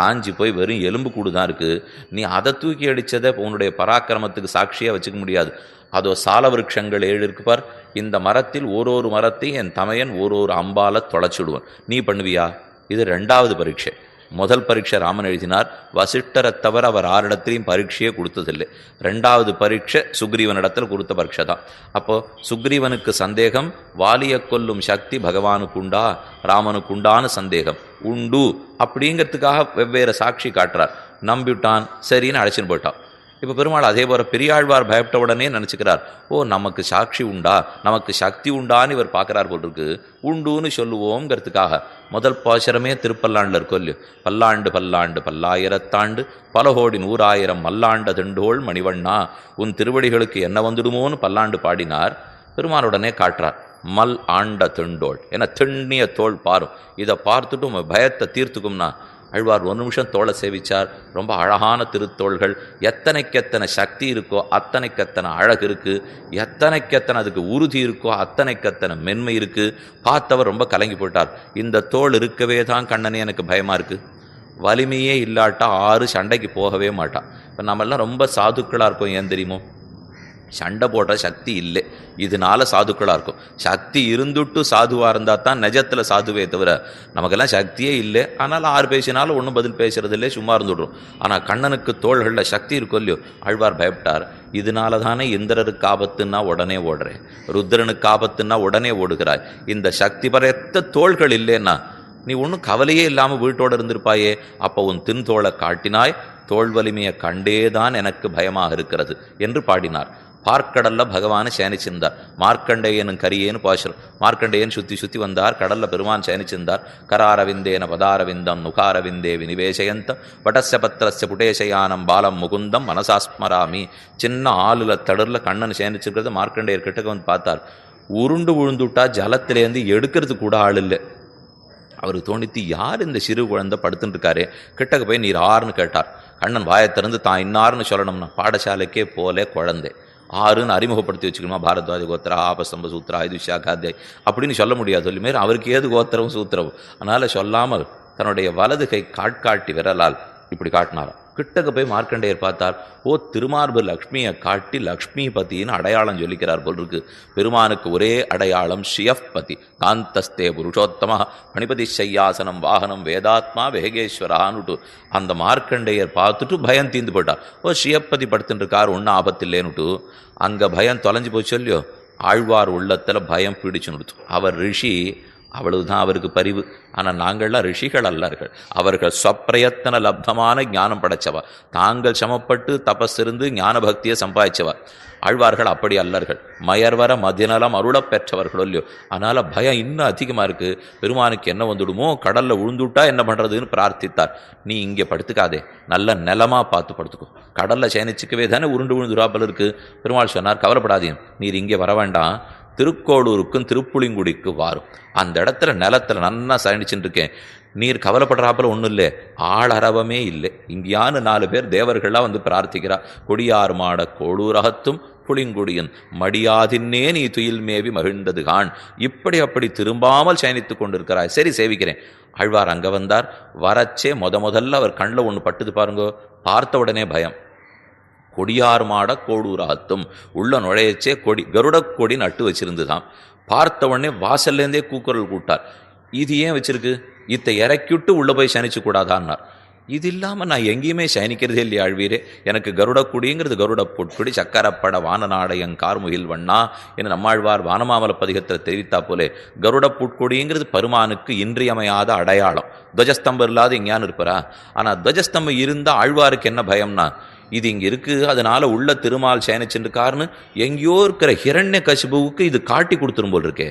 காஞ்சி போய் வெறும் எலும்பு கூடு தான் இருக்குது. நீ அதை தூக்கி அடித்ததை உன்னுடைய பராக்கிரமத்துக்கு சாட்சியாக வச்சுக்க முடியாது. அதோ சால விருட்சங்கள் 7 இருக்கு பார். இந்த மரத்தில் ஒரு மரத்தையும் என் தமையன் ஒரு அம்பால தொலைச்சிடுவான். நீ பண்ணுவியா? இது 2வது பரீட்சை. முதல் பரீட்சை ராமன் எழுதினார். வசிஷ்டரை தவிர அவர் 6 இடத்துலையும் பரீட்சையே கொடுத்ததில்லை. 2வது பரீட்சை சுக்ரீவனிடத்தில் கொடுத்த பரீட்சை தான். அப்போ சுக்ரீவனுக்கு சந்தேகம், வாலியை கொல்லும் சக்தி பகவானுக்கு உண்டா ராமனுக்கு உண்டான சந்தேகம் உண்டு அப்படிங்கிறதுக்காக வெவ்வேறு சாட்சி காட்டுறார். நம்பிவிட்டான், சரின்னு அழைச்சின்னு போயிட்டான். இப்போ பெருமாள் அதே போல பெரியாழ்வார் பயப்பட்ட உடனே நினச்சிக்கிறார், ஓ நமக்கு சாட்சி உண்டா, நமக்கு சக்தி உண்டான்னு இவர் பார்க்குறார் போல் இருக்கு, உண்டுன்னு சொல்லுவோங்கிறதுக்காக முதல் பாசுரமே திருப்பல்லாண்டில் இருக்கோ இல்லையோ, பல்லாண்டு பல்லாண்டு பல்லாயிரத்தாண்டு பல கோடி 100,000 மல்லாண்ட திண்டோள் மணிவண்ணா உன் திருவடிகளுக்கு என்ன வந்துடுமோன்னு பல்லாண்டு பாடினார். பெருமாளுடனே காட்டுறார் மல் ஆண்ட திண்டோள், ஏன்னா திண்ணிய தோள் பாரும். இதை பார்த்துட்டு உங்கள் பயத்தை தீர்த்துக்கும்னா ஆழ்வார் 1 நிமிஷம் தோளை சேவிச்சார். ரொம்ப அழகான திருத்தோள்கள், எத்தனைக்கெத்தனை சக்தி இருக்கோ அத்தனைக்கத்தனை அழகு இருக்குது, எத்தனைக்கத்தனை அதுக்கு உறுதி இருக்கோ அத்தனைக்கத்தனை மென்மை இருக்குது. பார்த்தவர் ரொம்ப கலங்கி போட்டார். இந்த தோள் இருக்கவே தான் கண்ணனே எனக்கு பயமாக இருக்குது. வலிமையே இல்லாட்டா 6 சண்டைக்கு போகவே மாட்டான். இப்போ நம்மெல்லாம் ரொம்ப சாதுக்களாக இருக்கோம். ஏன் தெரியுமோ? சண்டை போடுற சக்தி இல்லை, இதனால சாதுக்களாக இருக்கும். சக்தி இருந்துட்டு சாதுவாக இருந்தால் தான் நிஜத்தில் சாதுவே தவிர நமக்கெல்லாம் சக்தியே இல்லை. ஆனால் 6 பேசினாலும் ஒன்றும் பதில் பேசுறது இல்லை, சும்மா இருந்துடுறோம். ஆனால் கண்ணனுக்கு தோள்களில் சக்தி இருக்கும் இல்லையோ. ஆழ்வார் பயப்பட்டார். இதனால தானே இந்திரருக்கு ஆபத்துன்னா உடனே ஓடுறேன், ருத்ரனுக்கு ஆபத்துன்னா உடனே ஓடுகிறாய். இந்த சக்தி பறைத்த தோள்கள் இல்லைன்னா நீ ஒன்றும் கவலையே இல்லாமல் வீட்டோடு இருந்திருப்பாயே. அப்போ உன் தின்தோளை காட்டினாய், தோல் வலிமையை கண்டேதான் எனக்கு பயமாக இருக்கிறது என்று பாடினார். பார்க்கடல்ல பகவானை சேனிச்சிருந்தார். மார்க்கண்டேயனும் கரியேன்னு பாசுரம். மார்க்கண்டேயன் சுற்றி வந்தார். கடல்ல பெருமான் சேனிச்சிருந்தார். கராரவிந்தேன பதாரவிந்தம் நுகாரவிந்தே வினிவேசயந்தம் வடச பத்திரஸ்ய புடேசயானம் பாலம் முகுந்தம் மனசாஸ்மராமி. சின்ன ஆளுல தடரில் கண்ணன் சேனிச்சிருக்கிறது மார்க்கண்டேயர் கிட்டக்க வந்து பார்த்தார். உருண்டு விழுந்துட்டா ஜலத்திலேருந்து எடுக்கிறது கூட ஆள் இல்லை. அவருக்கு தோணித்து, யார் இந்த சிறு குழந்தை படுத்துட்டு இருக்காரு, கிட்டக்க போய் நீர் ஆறுன்னு கேட்டார். கண்ணன் வாயை திறந்து தான் இன்னாருன்னு சொல்லணும்னா பாடசாலைக்கே போல குழந்தை 6ன்னு அறிமுகப்படுத்தி வச்சுக்கணுமா? பாரத்வாஜ கோத்திரா ஆபஸ்தம்ப சூத்திரா ஐதுஷாகாத்தியாய் அப்படின்னு சொல்ல முடியாது. சொல்லி மாரி அவருக்கு ஏது கோத்திரவும் சூத்திரவும். அதனால் சொல்லாமல் தன்னுடைய வலது கை காட்டி விரலால் இப்படி காட்டினாராம். கிட்டக்க போய் மார்க்கண்டேயர் பார்த்தார். ஓ திருமார்பு லக்ஷ்மியை காட்டி லக்ஷ்மிபதினு அடையாளம் சொல்லிக்கிறார் போல் இருக்கு. பெருமானுக்கு ஒரே அடையாளம் ஷியப்பதி காந்தஸ்தே புருஷோத்தமா பணிபதி சையாசனம் வாகனம் வேதாத்மா வேகேஸ்வரான்னுட்டு அந்த மார்க்கண்டேயர் பார்த்துட்டு பயம் தீர்ந்து போட்டார். ஓ ஷியப்பதி படுத்துட்டு இருக்கார், ஒன்றும் ஆபத்தில்லேன்னுட்டு அங்கே பயம் தொலைஞ்சு போச்சு இல்லையோ. ஆழ்வார் உள்ளத்தில் பயம் பிடிச்சுன்னு அவர் ரிஷி, அவ்வளவுதான் அவருக்கு பரிவு. ஆனால் நாங்கள்லாம் ரிஷிகள் அல்லர்கள். அவர்கள் ஸ்வப்பிரயத்தன லப்தமான ஞானம் படைச்சவா, தாங்கள் சமப்பட்டு தபஸிருந்து ஞான பக்தியை சம்பாதிச்சவா. ஆழ்வார்கள் அப்படி அல்லர்கள், மயர்வர மதிநலம் அருளப் பெற்றவர்கள் இல்லையோ. அதனால் பயம் இன்னும் அதிகமாக இருக்குது. பெருமானுக்கு என்ன வந்துடுமோ, கடலில் விழுந்துட்டா என்ன பண்ணுறதுன்னு பிரார்த்தித்தார். நீ இங்கே படுத்துக்காதே, நல்ல நிலமாக பார்த்து படுத்துக்கோ. கடலில் சேனிச்சுக்கவே தானே உருண்டு விழுந்துடாப்பல் இருக்குது. பெருமாள் சொன்னார், கவலைப்படாதீங்க, நீர் இங்கே வர வேண்டாம், திருக்கோளூருக்கும் திருப்புளிங்குடிக்கு வாரும். அந்த இடத்துல நிலத்தில் நன்னா சயனிச்சுட்டு இருக்கேன், நீர் கவலைப்படுறாப்புல ஒன்றும் இல்லை, ஆளரவமே இல்லை. இங்கேயானு 4 பேர் தேவர்கள்லாம் வந்து பிரார்த்திக்கிறா. கொடியார் மாட கோளூரகத்தும் புளிங்குடியன் மடியாதின்னே நீ துயில் மேவி மகிழ்ந்தது கான். இப்படி அப்படி திரும்பாமல் சயனித்து கொண்டிருக்கிறாய், சரி சேவிக்கிறேன். ஆழ்வார் அங்கே வந்தார். வரச்சே முதல்ல அவர் கண்ணில் ஒன்று பட்டுது பாருங்கோ. பார்த்த உடனே பயம். கொடியார் மாட கோளூராத்தும் உள்ள நுழையச்சே கொடி கருட கொடி நட்டு வச்சிருந்துதான். பார்த்த உடனே வாசல்லேருந்தே கூக்குரல் கூட்டார். இது ஏன் வச்சிருக்கு, இத்தை இறக்கிவிட்டு உள்ளே போய் சயனிச்சு கூடாதான்னார். இது இல்லாமல் நான் எங்கேயுமே சயனிக்கிறதே இல்லையா ஆழ்வீரே. எனக்கு கருடக்குடிங்கிறது கருட பொற்குடி சக்கரப்பட வானநாடயங் கார்முகில் வண்ணா என்று நம்மாழ்வார் வானமாமல பதிகத்தில் தெரிவித்தா போலே கருட புட்கொடிங்கிறது பெருமானுக்கு இன்றியமையாத அடையாளம். துவஜஸ்தம்பம் இல்லாத எங்கேயானு இருப்பாரா? ஆனால் துவஜஸ்தம்பம் இருந்தால் ஆழ்வாருக்கு என்ன பயம்னா, இது இங்கே இருக்குது, அதனால உள்ள திருமால் சயனிச்சுருக்காருன்னு எங்கேயோ இருக்கிற ஹிரண்ய கசிபுவுக்கு இது காட்டி கொடுத்துரும் போல் இருக்கே.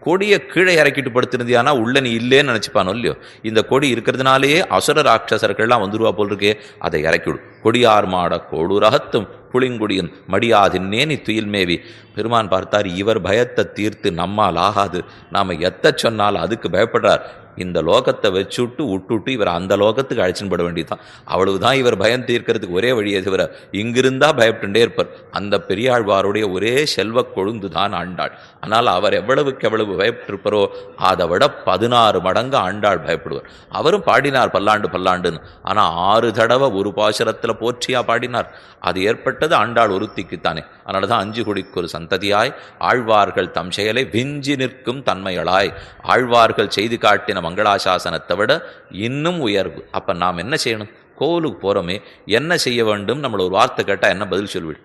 கொடியை கீழே இறக்கிட்டு படுத்திருந்தியானா உள்ள நீ இல்லேன்னு நினச்சிப்பானோ இல்லையோ. இந்த கொடி இருக்கிறதுனாலேயே அசுர ராட்சசர்கள்லாம் வந்துருவா போல் இருக்கே, அதை இறக்கிவிடும். கொடியார் மாட கோளூரகத்தும் புளிங்குடியன் மடியாதின்னே நீ துயில் மேவி. பெருமான் பார்த்தார், இவர் பயத்தை தீர்த்து நம்மால் ஆகாது, நாம் எத்த சொன்னால் அதுக்கு பயப்படுறார். இந்த லோகத்தை வச்சுட்டு விட்டுட்டு இவர் அந்த லோகத்துக்கு அழைச்சின்னு பட வேண்டியதுதான். அவ்வளவுதான் இவர் பயம் தீர்க்கிறதுக்கு ஒரே வழியே தவிர இங்கிருந்தா பயப்பட்டுட்டே இருப்பார். அந்த பெரியாழ்வாருடைய ஒரே செல்வ கொழுந்து தான் ஆண்டாள். ஆனால் அவர் எவ்வளவுக்கு எவ்வளவு பயப்பட்டிருப்பாரோ அதை விட 16 மடங்கு ஆண்டாள் பயப்படுவார். அவரும் பாடினார் பல்லாண்டு பல்லாண்டுன்னு. ஆனால் 6 தடவை ஒரு பாசுரத்தில் போற்றியா பாடினார். அது ஏற்பட்டது ஆண்டாள் ஒருத்திக்குத்தானே. அதனால தான் 5 குடிக்கு ஒரு சந்ததியாய் ஆழ்வார்கள் தம் செயலை விஞ்சி நிற்கும் தன்மையளாய். ஆழ்வார்கள் செய்து காட்டின மங்களாசாசனத்தை விட இன்னும் உயர்வு. அப்போ நாம் என்ன செய்யணும்? கோவிலுக்கு போகிறோமே, என்ன செய்ய வேண்டும்? நம்மளை ஒரு வார்த்தை கேட்டால் என்ன பதில் சொல்வீள்?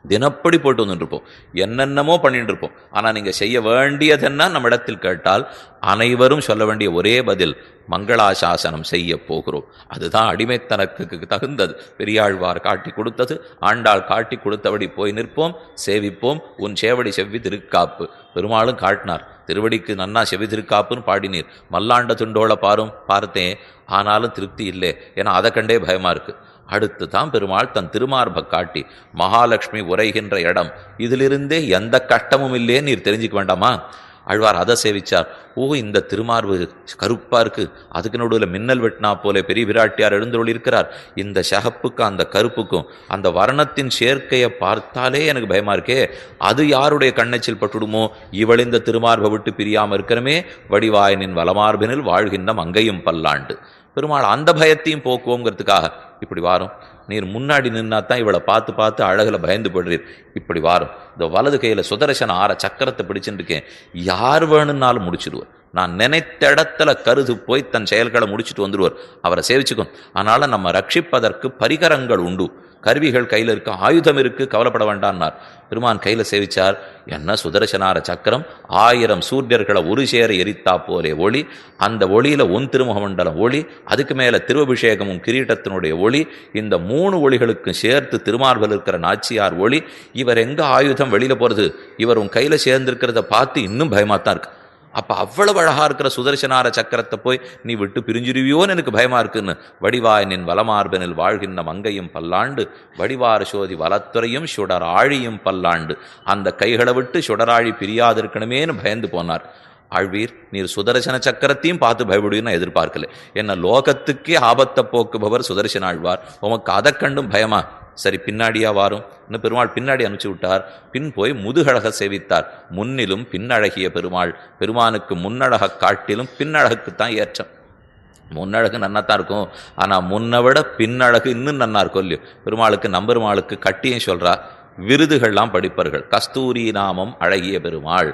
தினப்படி போட்டு வந்துட்டுருப்போம், என்னென்னமோ பண்ணிட்டு இருப்போம். ஆனால் நீங்கள் செய்ய வேண்டியதென்னா நம்ம இடத்தில் கேட்டால் அனைவரும் சொல்ல வேண்டிய ஒரே பதில், மங்களாசாசனம் செய்ய போகிறோம். அதுதான் அடிமைத்தனக்கு தகுந்தது. பெரியாழ்வார் காட்டி கொடுத்தது, ஆண்டாள் காட்டி கொடுத்தபடி போய் நிற்போம், சேவிப்போம். உன் சேவடி செவ்வி திருக்காப்பு. பெருமாளும் காட்டினார், திருவடிக்கு நன்னா செவ்வி திருக்காப்புன்னு பாடினீர். மல்லாண்ட துண்டோட பார்த்தேன், ஆனாலும் திருப்தி இல்லை. ஏன்னா அதை கண்டே பயமாக இருக்குது. அடுத்து தான் பெருமாள் தன் திருமார்பை காட்டி மகாலட்சுமி உரைகின்ற இடம், இதிலிருந்தே எந்த கஷ்டமும் இல்லையே நீர் தெரிஞ்சுக்க வேண்டாமா? ஆழ்வார் அதை சேவிச்சார். ஓ, இந்த திருமார்பு கருப்பாக இருக்குது, அதுக்கு நடுவில் மின்னல் வெட்டினா போல பெரிய விராட்டியார் எழுந்தருள் இருக்கிறார். இந்த சகப்புக்கும் அந்த கருப்புக்கும் அந்த வர்ணத்தின் சேர்க்கையை பார்த்தாலே எனக்கு பயமாக இருக்கே. அது யாருடைய கண்ணச்சில் பட்டுடுமோ? இவள் இந்த திருமார்பை விட்டு பிரியாமல் இருக்கிறமே, வடிவாயனின் வலமார்பினில் வாழ்கின்ற மங்கையும் பல்லாண்டு. பெருமாள் அந்த பயத்தையும் போக்குவோங்கிறதுக்காக இப்படி வாரும். நீர் முன்னாடி நின்னா தான் இவளை பார்த்து பார்த்து அழகில் பயந்து போடுறீர். இப்படி வாரும். இந்த வலது கையில் சுதர்சன 6 சக்கரத்தை பிடிச்சுட்டு இருக்கேன், யார் வேணும்னாலும் முடிச்சிடுவார். நான் நினைத்த இடத்துல கருது போய் தன் செயல்களை முடிச்சுட்டு வந்துடுவார். அவரை சேவிச்சுக்கும். அதனால் நம்ம ரட்சிப்பதற்கு பரிகரங்கள் உண்டு, கருவிகள் கையில் இருக்கு, ஆயுதம் இருக்கு, கவலைப்பட வேண்டான்னார். பெருமான் கையில் சேவிச்சார். என்ன சுதர்சனார சக்கரம், 1000 சூரியர்களை ஒரு சேர எரித்தா போலே ஒளி. அந்த ஒளியில ஒன் திருமுகமண்டலம் ஒளி, அதுக்கு மேல திருவபிஷேகமும் கிரீட்டத்தினுடைய ஒளி, இந்த 3 ஒளிகளுக்கும் சேர்த்து திருமார்பில் இருக்கிற நாச்சியார் ஒளி. இவர் எங்க ஆயுதம் வெளியில போறது? இவர் உன் கையில சேர்ந்திருக்கிறத பார்த்து இன்னும் பயமாத்தான் இருக்கு. அப்போ அவ்வளவு அழகாக இருக்கிற சுதர்சனார சக்கரத்தை போய் நீ விட்டு பிரிஞ்சிருவியோன்னு எனக்கு பயமாக இருக்குன்னு. வடிவாயனின் வலமார்பனில் வாழ்கின்ற மங்கையும் பல்லாண்டு, வடிவார சோதி வலத்துறையும் சுடர் ஆழியும் பல்லாண்டு. அந்த கைகளை விட்டு சுடராழி பிரியாதிருக்கணுமேனு பயந்து போனார். ஆழ்வீர், நீர் சுதர்சன சக்கரத்தையும் பார்த்து பயப்படுவீன்னு எதிர்பார்க்கல. என்ன லோகத்துக்கே ஆபத்தை போக்குபவர் சுதர்சன ஆழ்வார், உமக்கு அதை கண்டும் பயமா? சரி, பின்னாடியா வாரும். இன்னும் பெருமாள் பின்னாடி அனுப்பிச்சு விட்டார். பின் போய் முதுகழக சேவித்தார். முன்னிலும் பின்னழகிய பெருமாள். பெருமானுக்கு முன்னழக காட்டிலும் பின்னழகுக்குத்தான் ஏற்றம். முன்னழகு நன்னாத்தான் இருக்கும், ஆனால் முன்னை விட பின்னழகு இன்னும் நன்னா இருக்கும் இல்லையோ? பெருமாளுக்கு நம்பெருமாளுக்கு கட்டியும் சொல்றா. விருதுகள்லாம் படிப்பர்கள். கஸ்தூரி நாமம் அழகிய பெருமாள்,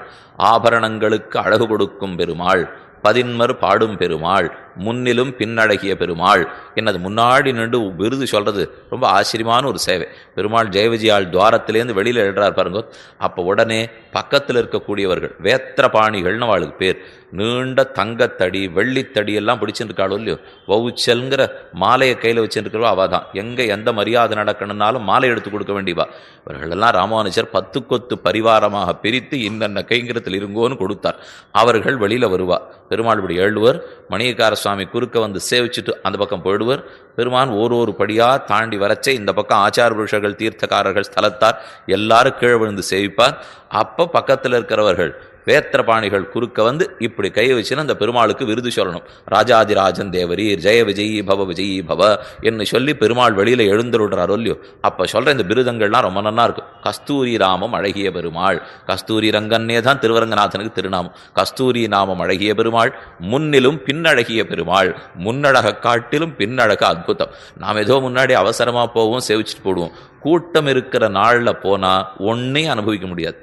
ஆபரணங்களுக்கு அழகு கொடுக்கும் பெருமாள், பதின்மர் பாடும் பெருமாள், முன்னிலும் பின்னழகிய பெருமாள். என்னது முன்னாடி நின்று விருது சொல்றது ரொம்ப ஆச்சரியமான ஒரு சேவை. பெருமாள் ஜெயவிஜயாள் துவாரத்திலேருந்து வெளியில் எழுறார் பாருங்க. அப்போ உடனே பக்கத்தில் இருக்கக்கூடியவர்கள் வேத்திரபாணிகள்னு அவளுக்கு பேர். நீண்ட தங்கத்தடி வெள்ளித்தடி எல்லாம் பிடிச்சிருக்காளோ இல்லையோ, வவுச்சல்ங்கிற மாலையை கையில் வச்சுருக்கிறவோ அவள் தான். எங்கே எந்த மரியாதை நடக்கணும்னாலும் மாலை எடுத்து கொடுக்க வேண்டியவா. இவர்களெல்லாம் ராமானுஜர் 10 கொத்து பரிவாரமாக பிரித்து இன்னென்ன கைங்கிறத்தில் இருங்கோன்னு கொடுத்தார். அவர்கள் வெளியில் வருவா. பெருமாள் இப்படி எழுவர். மணியக்கார சுவாமி குறுக்க வந்து சேவிச்சுட்டு அந்த பக்கம் போயிடுவர். பெருமான் ஒரு படியாக தாண்டி வரச்சே இந்த பக்கம் ஆச்சார புருஷர்கள் தீர்த்தக்காரர்கள் ஸ்தலத்தார் எல்லாரும் கீழே விழுந்து சேவிப்பார். அப்போ பக்கத்தில் இருக்கிறவர்கள் வேத்திரபாணிகள் குறுக்க வந்து இப்படி கை வச்சுன்னு அந்த பெருமாளுக்கு விருது சொல்லணும். ராஜாதிராஜன் தேவரீர் ஜெய விஜயி பவ விஜயி பவ என்று சொல்லி பெருமாள் வெளியில் எழுந்துடுறாரோ இல்லையோ, அப்போ சொல்கிற இந்த விருதங்கள்லாம் ரொம்ப நல்லா இருக்கும். கஸ்தூரி ராமம் அழகிய பெருமாள். கஸ்தூரி ரங்கன்னே தான் திருவரங்கநாதனுக்கு திருநாமம். கஸ்தூரி நாமம் அழகிய பெருமாள், முன்னிலும் பின்னழகிய பெருமாள். முன்னழக காட்டிலும் பின்னழக அற்புதம். நாம் ஏதோ முன்னாடி அவசரமாக போவோம், சேவிச்சுட்டு போடுவோம். கூட்டம் இருக்கிற நாளில் போனால் ஒன்றையும் அனுபவிக்க முடியாது.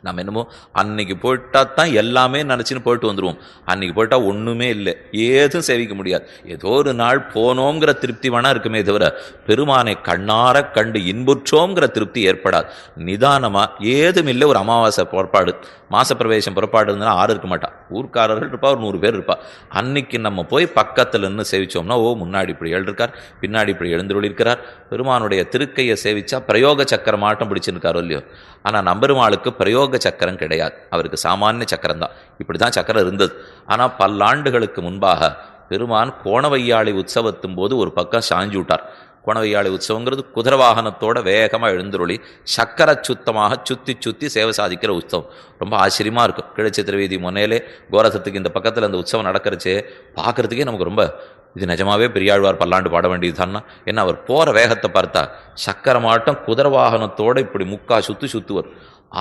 நம்ம என்னமோ அன்னைக்கு போயிட்டா தான் எல்லாமே நினச்சின்னு போயிட்டு வந்துடுவோம். அன்னைக்கு போயிட்டா ஒன்றுமே இல்லை, ஏதும் சேவிக்க முடியாது. ஏதோ ஒரு நாள் போனோங்கிற திருப்தி வேணா இருக்குமே தவிர பெருமானை கண்ணார கண்டு இன்புற்றோங்கிற திருப்தி ஏற்படாது. நிதானமாக ஏதும் இல்லை. ஒரு அமாவாசை புறப்பாடு, மாசப்பிரவேசம் புறப்பாடு இருந்ததுன்னா 6 இருக்க மாட்டா, ஊர்க்காரர்கள் இருப்பா, ஒரு 100 பேர் இருப்பா. அன்னைக்கு நம்ம போய் பக்கத்தில் நின்று சேவிச்சோம்னா, ஓ முன்னாடி இப்படி எழுதிருக்கார், பின்னாடி இப்படி எழுந்துள்ளிருக்கிறார். பெருமானுடைய திருக்கையை சேவிச்சா பிரயோக சக்கரம் மாட்டம் பிடிச்சிருக்காரோ இல்லையோ. ஆனால் நம்பெருமாளுக்கு பிரயோக சக்கரம் கிடையாது, அவருக்கு சாமானிய சக்கரம் தான். இப்படி தான் சக்கரம் இருந்தது. ஆனால் பல்லாண்டுகளுக்கு முன்பாக பெருமான் கோணவையாளி உற்சவத்தும் போது ஒரு பக்கம் சாஞ்சு விட்டார். குணவையாளி உற்சவங்கிறது குதிரை வாகனத்தோட வேகமாக எழுந்துருளி சக்கர சுத்தமாக சுற்றி சுற்றி சேவை சாதிக்கிற உற்சவம். ரொம்ப ஆச்சரியமாக இருக்கும். கிழச்சித்திர வீதி முன்னையிலே கோரசத்துக்கு இந்த பக்கத்தில் அந்த உற்சவம் நடக்கிறச்சே பார்க்குறதுக்கே நமக்கு ரொம்ப இது நிஜமாவே பெரியாழ்வார் பல்லாண்டு பாட வேண்டியது தானா. ஏன்னா அவர் போகிற வேகத்தை பார்த்தா சக்கர மாட்டம் குதிரை வாகனத்தோடு இப்படி முக்கா சுற்றுவர்.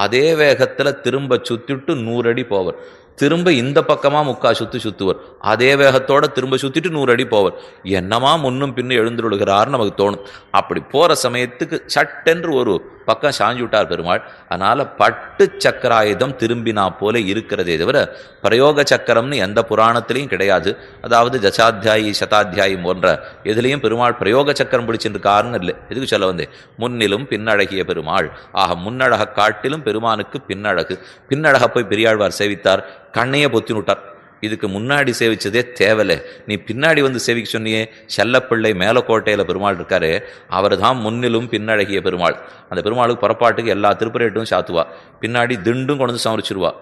அதே வேகத்தில் திரும்ப சுற்றிட்டு 100 அடி போவர். திரும்ப இந்த பக்கமாக முக்கா சுற்றுவர். அதே வேகத்தோட திரும்ப சுற்றிட்டு 100 அடி போவர். என்னமா முன்னும் பின்னும் எழுந்துருளுகிறார்னு நமக்கு தோணும். அப்படி போகிற சமயத்துக்கு சட்டென்று ஒரு பக்கம் சாஞ்சு விட்டார் பெருமாள். அதனால் பட்டு சக்கராயுதம் திரும்பினா போல இருக்கிறதே தவிர பிரயோக சக்கரம்னு எந்த புராணத்திலையும் கிடையாது. அதாவது தசாத்தியாயி சதாத்தியாயி போன்ற எதுலேயும் பெருமாள் பிரயோக சக்கரம் பிடிச்சிருக்காருன்னு இல்லை. எதுக்கு சொல்ல வந்தேன், முன்னிலும் பின்னழகிய பெருமாள். ஆக முன்னழக காட்டிலும் பெருமானுக்கு பின்னழகு. பின்னழக போய் பெரியாழ்வார் சேவித்தார், கண்ணையே பொத்தி விட்டார். இதுக்கு முன்னாடி சேவிச்சதே தேவலை, நீ பின்னாடி வந்து சேவிக்க சொன்னியே. செல்லப்பிள்ளை மேலக்கோட்டையில் பெருமாள் இருக்காரு, அவர் தான் முன்னிலும் பின்னழகிய பெருமாள். அந்த பெருமாளுக்கு புறப்பாட்டுக்கு எல்லா திருப்பரேட்டும் சாத்துவா, பின்னாடி திண்டும் கொண்டு சமரிச்சிருவா.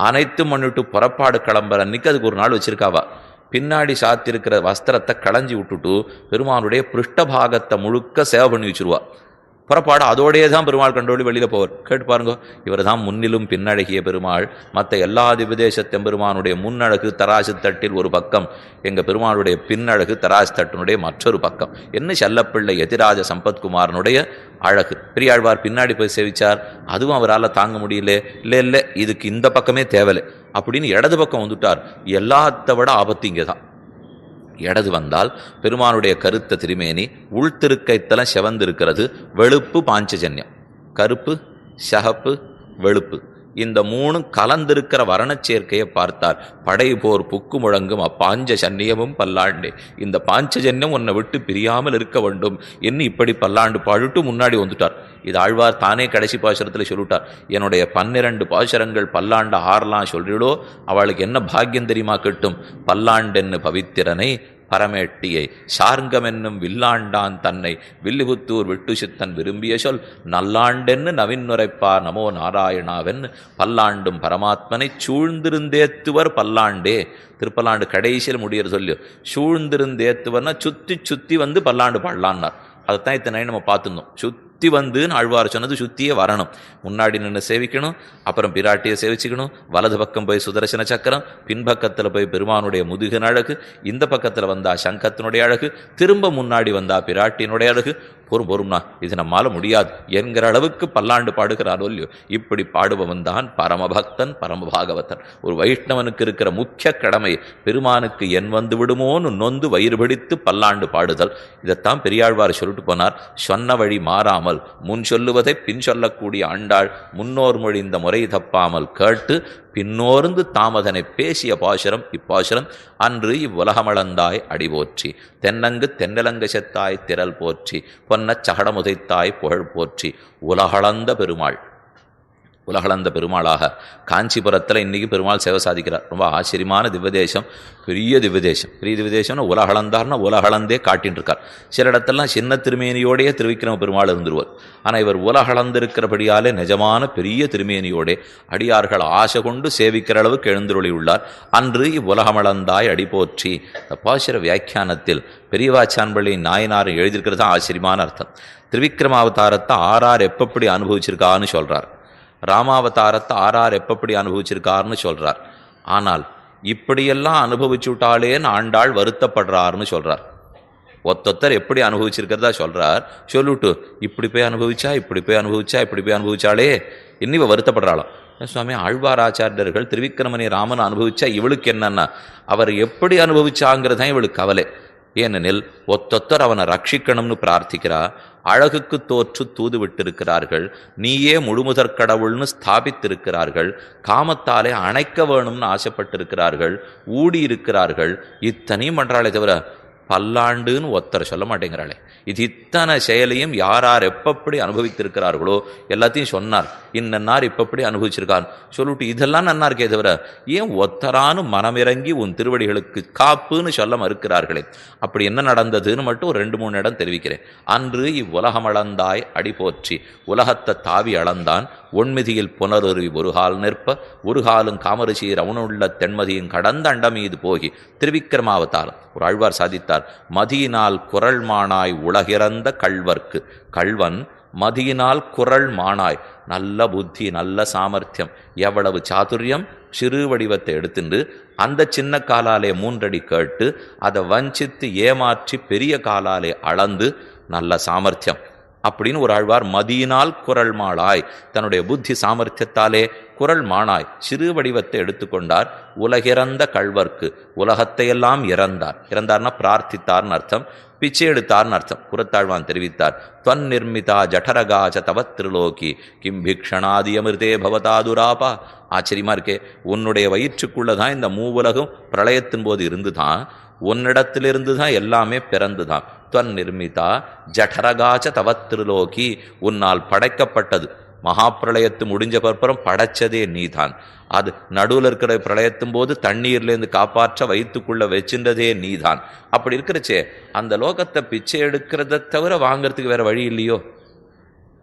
அனைத்தும் பண்ணிட்டு புறப்பாடு கிளம்புற அன்னைக்கு அதுக்கு ஒரு நாள் வச்சிருக்காவா. பின்னாடி சாத்திருக்கிற வஸ்திரத்தை களைஞ்சி விட்டுட்டு பெருமானுடைய பிருஷ்டபாகத்தை முழுக்க சேவை பண்ணி வச்சிருவா. புறப்பாடு அதோடையே தான் பெருமாள் கண்டோடி வெளியில் போவார். கேட்டு பாருங்க, இவர் தான் முன்னிலும் பின்னழகிய பெருமாள். மற்ற எல்லா திவ்யதேசத்தெம் பெருமானுடைய முன்னழகு தராசு தட்டில் ஒரு பக்கம், எங்கள் பெருமானுடைய பின்னழகு தராசு தட்டினுடைய மற்றொரு பக்கம். என்ன செல்லப்பிள்ளை எதிராஜ சம்பத்குமாரனுடைய அழகு. பெரியாழ்வார் பின்னாடி போய் சேவிச்சார், அதுவும் அவரால் தாங்க முடியல. இல்லை இதுக்கு இந்த பக்கமே தேவலை அப்படின்னு இடது பக்கம் வந்துட்டார். எல்லாத்த விட ஆபத்து இங்கே தான். இடது வந்தால் பெருமானுடைய கருத்த திருமேனி உள்திருக்கைத்தலம் செவந்திருக்கிறது. வெளுப்பு பாஞ்சஜன்யம், கருப்பு சகப்பு வெளுப்பு, இந்த 3 கலந்திருக்கிற வரணச்சேர்க்கையை பார்த்தார். படை போர் புக்கு முழங்கும் அப்பாஞ்ச சன்னியமும் பல்லாண்டே. இந்த பாஞ்சஜன்யம் உன்னை விட்டு பிரியாமல் இருக்க வேண்டும் என்று இப்படி பல்லாண்டு பாடிட்டு முன்னாடி வந்துட்டார். இது ஆழ்வார் தானே கடைசி பாசுரத்தில் சொல்லிவிட்டார். என்னுடைய 12 பாசுரங்கள் பல்லாண்டு ஆறலாம் சொல்றீடோ அவளுக்கு என்ன பாக்கியம் தெரியுமா கிட்டும். பல்லாண்டென்னு பவித்திரனை பரமேட்டியை சார்ங்கமென்னும் வில்லாண்டான் தன்னை வில்லிபுத்தூர் விட்டு சித்தன் விரும்பிய சொல் நல்லாண்டென்னு நவின்னுரைப்பார் நமோ நாராயணாவென்னு பல்லாண்டும் பரமாத்மனை சூழ்ந்திருந்தேத்துவர் பல்லாண்டே. திருப்பல்லாண்டு கடைசியில் முடிகிற சொல்லு சூழ்ந்திருந்தேத்துவர்னா சுற்றி சுற்றி வந்து பல்லாண்டு பாடலான்னார். அதைத்தான் இத்தனை நம்ம பார்த்துருந்தோம். சுற்றி வந்துன்னு ஆழ்வார் சொன்னது சுற்றியே வரணும். முன்னாடி நின்று சேவிக்கணும், அப்புறம் பிராட்டியை சேவிச்சுக்கணும். வலது பக்கம் போய் சுதர்சன சக்கரம், பின்பக்கத்தில் போய் பெருமானுடைய முதுகின் அழகு, இந்த பக்கத்தில் வந்தா சங்கத்தினுடைய அழகு, திரும்ப முன்னாடி வந்தா பிராட்டியினுடைய அழகு. பொறும்னா இது நம்மால முடியாது என்கிற அளவுக்கு பல்லாண்டு பாடுகிறாரோ இல்லையோ. இப்படி பாடுபவன் தான் பரமபக்தன் பரமபாகவதன். ஒரு வைஷ்ணவனுக்கு இருக்கிற முக்கிய கடமை பெருமானுக்கு என் வந்து விடுமோன்னு நொந்து வயிறு பிடித்து பல்லாண்டு பாடுதல். இதைத்தான் பெரியாழ்வார் சொல்லிட்டு போனார். சொன்ன வழி மாறாமல் முன் சொல்லுவதை பின் சொல்லக்கூடிய ஆண்டாள் முன்னோர் மொழி இந்த முறை தப்பாமல் கேட்டு பின்னோர்ந்து தாமதனை பேசிய பாசுரம் இப்பாசுரம். அன்று இவ்வுலகமளந்தாய் அடிபோற்றி தென்னங்கு தென்னலங்க செத்தாய் திரள் போற்றி பொன்னச் சகடமுதைத்தாய் புகழ் போற்றி. உலகளந்த பெருமாள், உலகளந்த பெருமாளாக காஞ்சிபுரத்தில் இன்றைக்கி பெருமாள் சேவை சாதிக்கிறார். ரொம்ப ஆச்சரியமான திவ்யதேசம், பெரிய திவ்யதேசம். பெரிய திவ்யதேசம்னா உலகளந்தார்னா உலகளந்தே காட்டின்னு இருக்கார். சில இடத்தெல்லாம் சின்ன திருமேனியோடைய திருவிக்கிரம பெருமாள் இருந்துருவார். ஆனால் இவர் உலகளந்திருக்கிறபடியாலே நிஜமான பெரிய திருமேனியோடே அடியார்கள் ஆசை கொண்டு சேவிக்கிற அளவுக்கு எழுந்துருளி உள்ளார். அன்று இவ்வுலகமளந்தாய் அடிபோற்றி. பாசுர வியாக்கியானத்தில் பெரியவாச்சான்பள்ளி நாயனார் எழுதியிருக்கிறது தான் ஆச்சரியமான அர்த்தம். திருவிக்கிரமாவதாரத்தை ஆறார் எப்பப்படி அனுபவிச்சிருக்கான்னு சொல்கிறார். ராமாவதாரத்தை ஆறார் எப்பப்படி அனுபவிச்சிருக்காருன்னு சொல்றார். ஆனால் இப்படியெல்லாம் அனுபவிச்சுட்டாலேன்னு ஆண்டாள் வருத்தப்படுறாருன்னு சொல்றார். ஒத்தொத்தர் எப்படி அனுபவிச்சிருக்கிறதா சொல்றார். சொல்லிட்டு இப்படி போய் அனுபவிச்சா இப்படி போய் அனுபவிச்சா இப்படி போய் அனுபவிச்சாலே இன்னும் வருத்தப்படுறாளாம். சுவாமி ஆழ்வாராச்சாரியர்கள் திருவிக்கிரமணி ராமன் அனுபவிச்சா இவளுக்கு என்னன்னா அவர் எப்படி அனுபவிச்சாங்கிறதான் இவளுக்கு கவலை. ஏனெனில் ஒத்தொத்தர் அவனை ரட்சிக்கணும்னு பிரார்த்திக்கிறா. அழகுக்கு தோற்று தூது விட்டிருக்கிறார்கள். நீயே முழுமுதற் கடவுள்னு ஸ்தாபித்திருக்கிறார்கள். காமத்தாலே அணைக்க வேணும்னு ஆசைப்பட்டிருக்கிறார்கள். ஊடி இருக்கிறார்கள். இத்தனையும் பண்றாளே தவிர பல்லாண்டுன்னு ஒத்தரை சொல்ல மாட்டேங்கிறாளே. இது இத்தனை செயலையும் யார் எப்பப்படி அனுபவித்திருக்கிறார்களோ எல்லாத்தையும் சொன்னார். இன்னார் இப்பப்படி அனுபவிச்சிருக்கார் சொல்லிட்டு இதெல்லாம் நன்னா இருக்கே தவிர ஏன் ஒத்தரானு மனமிறங்கி உன் திருவடிகளுக்கு காப்புன்னு சொல்ல மறுக்கிறார்களே. அப்படி என்ன நடந்ததுன்னு மட்டும் ஒரு 2-3 இடம் தெரிவிக்கிறேன். அன்று இவ்வுலகம் அளந்தாய் அடி போற்றி. உலகத்தை தாவி அளந்தான், ஒன்மிதியில் புனருருவி ஒருகால் நிற்ப ஒருகாலும் காமரிசீர் அவனுள்ள தென்மதியும் கடந்த அண்டமீது போகி. திருவிக்கிரமாவதாரம் ஒரு ஆழ்வார் சாதித்தார், மதியினால் குரல் மானாய் உலகிறந்த கள்வர்க்கு. கள்வன் மதியினால் குரல் மானாய், நல்ல புத்தி, நல்ல சாமர்த்தியம், எவ்வளவு சாதுரியம், சிறு வடிவத்தை எடுத்துட்டு அந்த சின்ன காலாலே 3 அடி கேட்டு அதை வஞ்சித்து ஏமாற்றி பெரிய காலாலே அளந்து நல்ல சாமர்த்தியம் அப்படின்னு ஒரு ஆழ்வார் மதியினால் குரல் மாளாய், தன்னுடைய புத்தி சாமர்த்தியத்தாலே குரல் மானாய் சிறு வடிவத்தை எடுத்துக்கொண்டார். உலகிறந்த கள்வர்க்கு, உலகத்தையெல்லாம் இறந்தார்னா பிரார்த்தித்தார்னு அர்த்தம், பிச்சை எடுத்தார்னு அர்த்தம். புறத்தாழ்வான் தெரிவித்தார், துவன் நிர்மிதா ஜடரகாச்ச தவத் திரிலோகி கிம் பிக்ஷணாதி அமிர்தே பவதாதுராபா. ஆச்சரியமா இருக்கே, உன்னுடைய வயிற்றுக்குள்ளதான் இந்த மூவுலகம் பிரளயத்தின் போது இருந்துதான், உன்னிடத்திலிருந்து தான் எல்லாமே பிறந்துதான். துவன் நிர்மிதா ஜடரகாச்ச தவத் திரிலோகி, உன்னால் படைக்கப்பட்டது. மகாப்பிரளயத்து முடிஞ்ச பற்பரம் படைச்சதே நீதான். அது நடுவில் இருக்கிற பிரளயத்தும் போது தண்ணீர்லேருந்து காப்பாற்ற வயிற்றுக்குள்ள வச்சுன்றதே நீதான். அப்படி இருக்கிறச்சே அந்த லோகத்தை பிச்சை எடுக்கிறத தவிர வாங்கறதுக்கு வேற வழி இல்லையோ?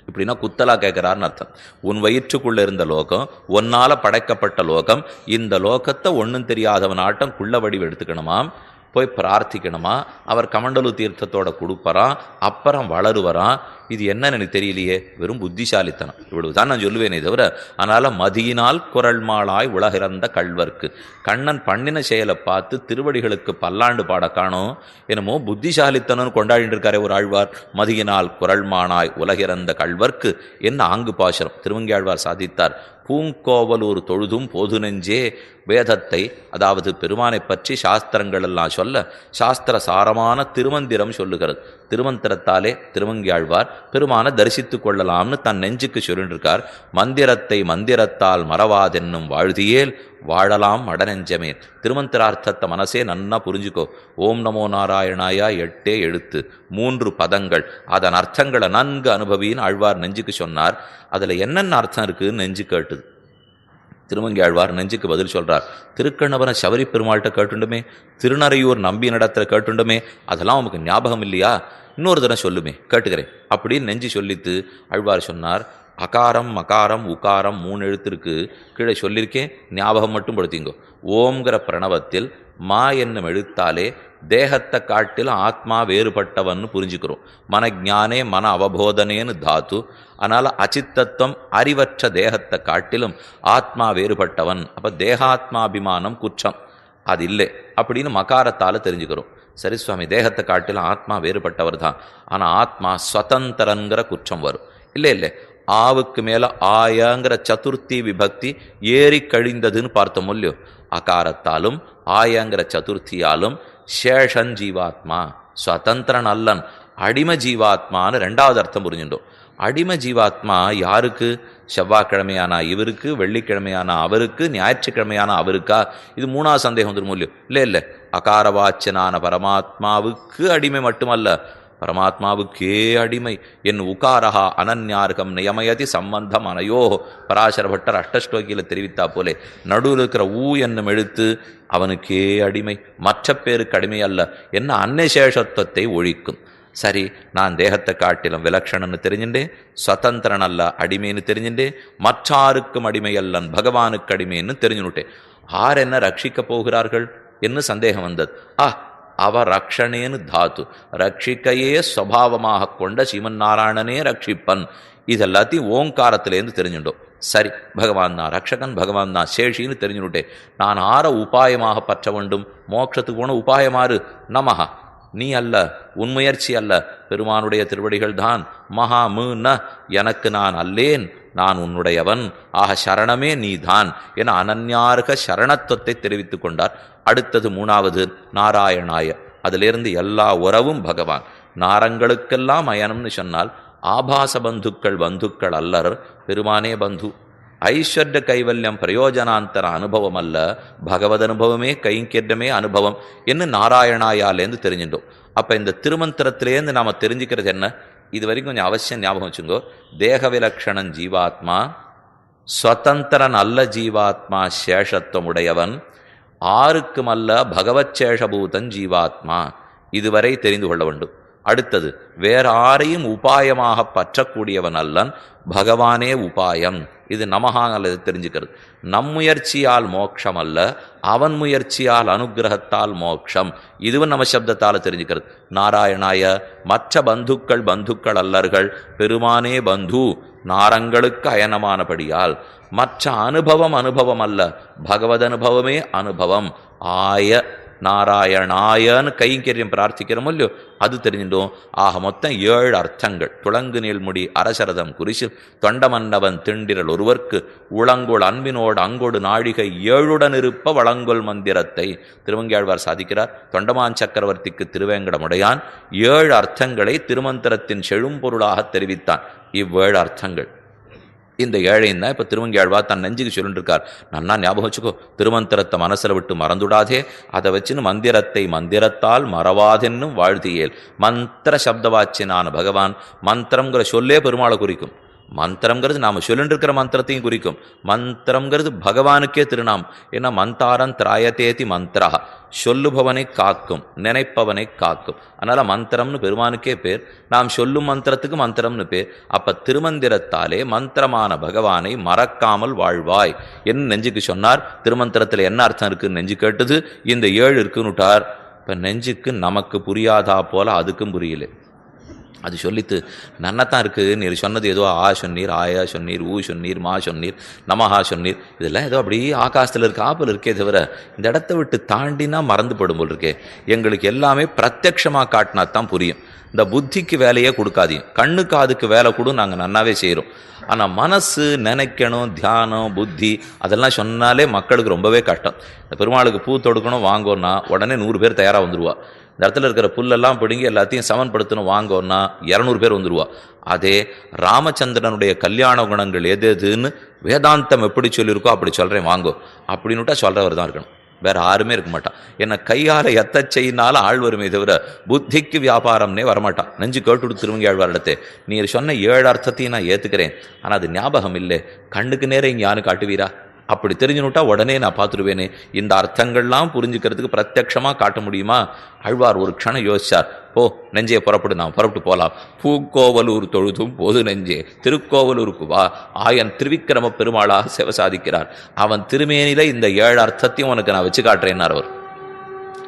இப்படின்னா குத்தலா கேட்கிறார்னு அர்த்தம். உன் வயிற்றுக்குள்ள இருந்த லோகம், ஒன்னால படைக்கப்பட்ட லோகம், இந்த லோகத்தை ஒன்றும் தெரியாதவன் ஆட்டம் குள்ள வடிவு எடுத்துக்கணுமாம், போய் பிரார்த்திக்கணுமா, அவர் கமண்டலு தீர்த்தத்தோட கொடுப்பறான், அப்புறம் வளருவரான். இது என்னன்னு எனக்கு தெரியலையே, வெறும் புத்திசாலித்தனம். இவ்வளவுதான் நான் சொல்லுவேனே தவிர. அதனால மதியினால் குரல் மாளாய் உலகிறந்த கள்வர்க்கு, கண்ணன் பண்ணின செயலை பார்த்து திருவடிகளுக்கு பல்லாண்டு பாட காணோம். என்னமோ புத்திசாலித்தனம்னு கொண்டாடிட்டு இருக்காரே ஒரு ஆழ்வார். மதியினால் குரல் மானாய் உலகிறந்த கள்வர்க்கு என்ன ஆங்கு பாசுரம். திருவங்கியாழ்வார் சாதித்தார், பூங்கோவலூர் தொழுதும் போது நெஞ்சே. வேதத்தை, அதாவது பெருமானை பற்றி சாஸ்திரங்கள் எல்லாம் சொல்ல சாஸ்திர சாரமான திருமந்திரம் சொல்லுகிறது. திருமந்திரத்தாலே திருவங்கியாழ்வார் பெருமானை தரிசித்து கொள்ளலாம்னு தன் நெஞ்சுக்கு சொல்லிருக்கார். மந்திரத்தை மந்திரத்தால் மறவாதென்னும் வாழ்தியேல் வாழலாம் அடநெஞ்சமே. திருமந்திரார்த்தத்தை மனசே நன்னா புரிஞ்சுக்கோ. ஓம் நமோ நாராயணாயா 8 எழுத்து 3 பதங்கள், அதன் அர்த்தங்களை நன்கு அனுபவின்னு ஆழ்வார் நெஞ்சுக்கு சொன்னார். அதுல என்னென்ன அர்த்தம் இருக்குன்னு நெஞ்சு கேட்டுது. திருமங்கி ஆழ்வார் நெஞ்சுக்கு பதில் சொல்றார், திருக்கண்ணவன சபரி பெருமாள்கிட்ட கேட்டுண்டுமே, திருநறையூர் நம்பி நடத்துல கேட்டுண்டுமே, அதெல்லாம் உமக்கு ஞாபகம் இல்லையா? இன்னொரு தினம் சொல்லுமே, கேட்டுக்கிறேன் அப்படின்னு நெஞ்சு சொல்லித்து ஆழ்வார் சொன்னார், அகாரம் மகாரம் உகாரம் 3 எழுத்து இருக்கு, கீழே சொல்லியிருக்கேன், ஞாபகம் மட்டும் படுத்திங்கோ. ஓம்ங்கிற பிரணவத்தில் மா என்னும் எழுத்தாலே தேகத்தை காட்டிலும் ஆத்மா வேறுபட்டவன்னு புரிஞ்சுக்கிறோம். மனஜானே மன அவபோதனேன்னு தாத்து. அதனால அச்சித்தத்துவம் அறிவற்ற தேகத்தை காட்டிலும் ஆத்மா வேறுபட்டவன். அப்ப தேகாத்மாபிமானம் குற்றம் அது இல்லை அப்படின்னு மகாரத்தால தெரிஞ்சுக்கிறோம். சரி சுவாமி, தேகத்தை காட்டிலும் ஆத்மா வேறுபட்டவர் தான், ஆனா ஆத்மா ஸ்வதந்திரங்கிற குற்றம் வரும். இல்லை, ஆவுக்கு மேல ஆயங்கிற சதுர்த்தி விபக்தி ஏறி கழிந்ததுன்னு பார்த்தோம் இல்லையோ. அகாரத்தாலும் ஆயங்கிற சதுர்த்தியாலும் சேஷன் ஜீவாத்மா, ஸ்வதந்திரன் அல்லன், அடிம ஜீவாத்மான்னு 2வது அர்த்தம் புரிஞ்சுட்டோம். அடிம ஜீவாத்மா யாருக்கு? செவ்வாய்க்கிழமையானா இவருக்கு, வெள்ளிக்கிழமையானா அவருக்கு, ஞாயிற்றுக்கிழமையானா அவருக்கா? இது 3வது சந்தேகம் வந்துடும் இல்லையோ. இல்லை, அகாரவாச்சனான பரமாத்மாவுக்கு அடிமை மட்டுமல்ல, பரமாத்மாவுக்கே அடிமை. என் உகாரஹா அனன்யார்கம் நியமயதி சம்பந்தம் அனையோ. பராசர பட்டர் அஷ்டஸ்லோகியில் தெரிவித்தா போலே நடுவில் இருக்கிற ஊ என்னும் எழுத்து அவனுக்கே அடிமை, மற்ற பேருக்கு அடிமை அல்ல. என்ன அன்னசேஷத்துவத்தை ஒழிக்கும். சரி, நான் தேகத்தை காட்டிலும் விலக்ஷணன்னு தெரிஞ்சுட்டேன், சுதந்திரன் அல்ல அடிமைன்னு தெரிஞ்சுட்டேன், மற்றாருக்கும் அடிமை அல்லன் பகவானுக்கு அடிமைன்னு தெரிஞ்சுனுட்டேன். ஆர் என்ன ரட்சிக்க போகிறார்கள் என்று சந்தேகம் வந்தது. அவ ரக்ஷணேன்னு தாத்து, ரட்சிக்கையே சுவாவமாக கொண்ட ஸ்ரீமன் நாராயணனே ரட்சிப்பன். இதெல்லாத்தையும் ஓங்காரத்திலேருந்து தெரிஞ்சுட்டோம். சரி, பகவான் தான் ரக்ஷகன், பகவான் தான் சேஷின்னு தெரிஞ்சுட்டேன். நான் ஆற உபாயமாக பற்ற வேண்டும்? மோட்சத்துக்கு போன உபாயமாறு நமஹா, நீ அல்ல, உன் முயற்சி அல்ல, பெருமானுடைய திருவடிகள் தான். மகா ந எனக்கு நான் அல்லேன், நான் உன்னுடையவன், ஆக சரணமே நீதான் என அனன்யார்க சரணத்துவத்தை தெரிவித்துக் கொண்டார். அடுத்தது 3வது நாராயணாய, அதிலிருந்து எல்லா உறவும் பகவான். நாரங்களுக்கெல்லாம் அயனம்னு சொன்னால் ஆபாச பந்துக்கள் அல்லர், பெருமானே பந்து. ஐஸ்வர்ய கைவல்யம் பிரயோஜனாந்தர அனுபவம் அல்ல, பகவத் அனுபவமே கைங்கரியமே அனுபவம் என்று நாராயணாயாலேருந்து தெரிஞ்சுட்டோம். அப்ப இந்த திருமந்திரத்திலேருந்து நாம தெரிஞ்சுக்கிறது என்ன? இது வரைக்கும் கொஞ்சம் அவசியம் ஞாபகம் வச்சுங்கோ. தேக விலக்ஷணன் ஜீவாத்மா, ஸ்வதந்திரன் அல்ல ஜீவாத்மா, சேஷத்துவம் உடையவன், ஆருக்குமல்ல பகவத் சேஷபூதன் ஜீவாத்மா. இதுவரை தெரிந்து கொள்ள வேண்டும். அடுத்தது, வேற ஆரையும் உபாயமாக பற்றக்கூடியவன் அல்லன், பகவானே உபாயம். இது நமஹால் தெரிஞ்சுக்கிறது. நம் முயற்சியால் மோட்சம் அல்ல, அவன் முயற்சியால் அனுகிரகத்தால் மோட்சம். இதுவும் நம்ம சப்தத்தால் தெரிஞ்சுக்கிறது. நாராயணாய மற்ற பந்துக்கள் அல்லர்கள், பெருமானே பந்து நாரங்களுக்கு அயனமானபடியால். மற்ற அனுபவம் அல்ல, பகவத் அனுபவமே அனுபவம். ஆய நாராயணாயன்னு கைங்கரியம் பிரார்த்திக்கிறோமோ இல்லையோ, அது தெரிஞ்சிட்டோம். ஆக மொத்தம் 7 அர்த்தங்கள். துளங்கு நீள்முடி அரசரதம் குறிசில் தொண்டமன்னவன் திண்டிரல் ஒருவர்க்கு உளங்கொள் அன்பினோடு அங்கொடு நாழிகை 7உடன் இருப்ப வளங்கொள் மந்திரத்தை திருவங்கியாழ்வார் சாதிக்கிறார். தொண்டமான் சக்கரவர்த்திக்கு திருவேங்கடமுடையான் 7 அர்த்தங்களை திருமந்திரத்தின் செழும்பொருளாக தெரிவித்தான். இவ்7 அர்த்தங்கள் இந்த ஏழைன்னா இப்போ திருவங்கியாழ்வார் தன் நெஞ்சுக்கு சொல்லிட்டு இருக்கார். நன்னா ஞாபகம் வச்சுக்கோ, திருமந்திரத்தை மனசில் விட்டு மறந்துடாதே, அதை வச்சுன்னு மந்திரத்தை மந்திரத்தால் மறவாதென்னும் வாழ்த்தியேல். மந்திர சப்தவாச்சியனான பகவான், மந்திரங்கிற சொல்லே பெருமாளை குறிக்கும். மந்திரங்கிறது நாம் சொல்லிட்டு இருக்கிற மந்திரத்தையும் குறிக்கும். மந்திரங்கிறது பகவானுக்கே திருநாம். ஏன்னா மந்தாரன் திராயத்தேதி மந்திரா, சொல்லுபவனை காக்கும், நினைப்பவனை காக்கும். அதனால் மந்திரம்னு பெருமானுக்கே பேர். நாம் சொல்லும் மந்திரத்துக்கு மந்திரம்னு பேர். அப்போ திருமந்திரத்தாலே மந்திரமான பகவானை மறக்காமல் வாழ்வாய் என்ன நெஞ்சுக்கு சொன்னார். திருமந்திரத்தில் என்ன அர்த்தம் இருக்குன்னு நெஞ்சு கேட்டது. இந்த 7 இருக்குன்னுட்டார். இப்போ நெஞ்சுக்கு நமக்கு புரியாதா போல அதுக்கும் புரியல. அது சொல்லித்து நன்னத்தான் இருக்குது. நீர் சொன்னது ஏதோ ஆ சொன்னீர், ஆயா சொன்னீர், ஊ சொன்னீர், மா சொன்னீர், நமஹா சொன்னீர். இதெல்லாம் ஏதோ அப்படி ஆகாசத்தில் இருக்க ஆப்பில் இருக்கே தவிர இந்த இடத்த விட்டு தாண்டினா மறந்து படும் போல் இருக்கே. எங்களுக்கு எல்லாமே பிரத்யட்சமாக காட்டினா தான் புரியும். இந்த புத்திக்கு வேலையே கொடுக்காதீங்க. கண்ணுக்கு அதுக்கு வேலை கூட நாங்கள் நன்னாவே செய்கிறோம். ஆனால் மனசு நினைக்கணும், தியானம், புத்தி அதெல்லாம் சொன்னாலே மக்களுக்கு ரொம்பவே கஷ்டம். இந்த பெருமாளுக்கு பூ தொடுக்கணும் வாங்கோன்னா உடனே 100 பேர் தயாராக வந்துடுவா. இந்த இடத்துல இருக்கிற புல்லெல்லாம் பிடுங்கி எல்லாத்தையும் சமன்படுத்தணும் வாங்கோன்னா 200 பேர் வந்துடுவா. அதே ராமச்சந்திரனுடைய கல்யாண குணங்கள் எதுன்னு வேதாந்தம் எப்படி சொல்லியிருக்கோ அப்படி சொல்கிறேன் வாங்கோ அப்படின்னுட்டா சொல்கிறவர் தான் இருக்கணும். வேற யாருமே இருக்க மாட்டான். என்னை கையால் எத்த செய்யினாலும் ஆள் வருமே தவிர புத்திக்கு வியாபாரம்னே வரமாட்டான். நெஞ்சு கேட்டுடு திருவங்கியாழ்வாரிடத்தே, நீர் சொன்ன 7 அர்த்தத்தையும் நான் ஏற்றுக்கிறேன், ஆனால் அது ஞாபகம் இல்லை, கண்ணுக்கு நேரம் இங்கே யானு காட்டுவீரா? அப்படி தெரிஞ்சுனுட்டா உடனே நான் பார்த்துருவேனே. இந்த அர்த்தங்கள்லாம் புரிஞ்சுக்கிறதுக்கு பிரத்யட்சமாக காட்ட முடியுமா? ஆழ்வார் ஒரு க்ஷணம் யோசிச்சார். போ நெஞ்சே புறப்படு, நான் புறப்பட்டு போகலாம். பூக்கோவலூர் தொழுதும் போது நெஞ்சே திருக்கோவலூருக்கு வா. ஆயன் திருவிக்கிரம பெருமாளாக சேவை சாதிக்கிறார். அவன் திருமேனில இந்த 7 அர்த்தத்தையும் உனக்கு நான் வச்சு காட்டுறேன்னார் அவர்.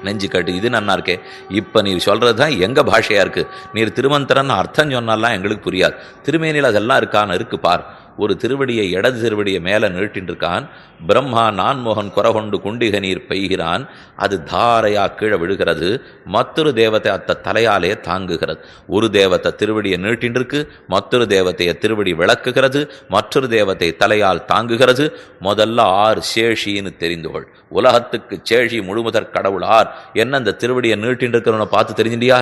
நெஞ்சு கட்டு இது நன்னா இருக்கே. இப்போ நீர் சொல்கிறது தான் எங்கள் பாஷையாக இருக்குது. நீர் திருமந்திரன்னு அர்த்தம் சொன்னாலாம் எங்களுக்கு புரியாது. திருமேனியில் அதெல்லாம் இருக்கான்னு இருக்கு பார். ஒரு திருவடியை இடது திருவடியை மேலே நீட்டின்னு இருக்கான். பிரம்மா நான்மோகன் குறகொண்டு குண்டிக நீர் பெய்கிறான். அது தாரையா கீழே விழுகிறது. மற்றொரு தேவத்தை அத்த தலையாலே தாங்குகிறது. ஒரு தேவத்தை திருவடியை நீட்டின்னு இருக்கு, மற்றொரு தேவத்தையை திருவடி விளக்குகிறது, மற்றொரு தேவத்தை தலையால் தாங்குகிறது. முதல்ல 6 சேஷின்னு தெரிந்துகொள். உலகத்துக்கு சேஷி முழுமுதற் கடவுள் ஆர் என்ன அந்த திருவடியை நீட்டின்னு இருக்கிறவனை பார்த்து தெரிஞ்சிண்டியா?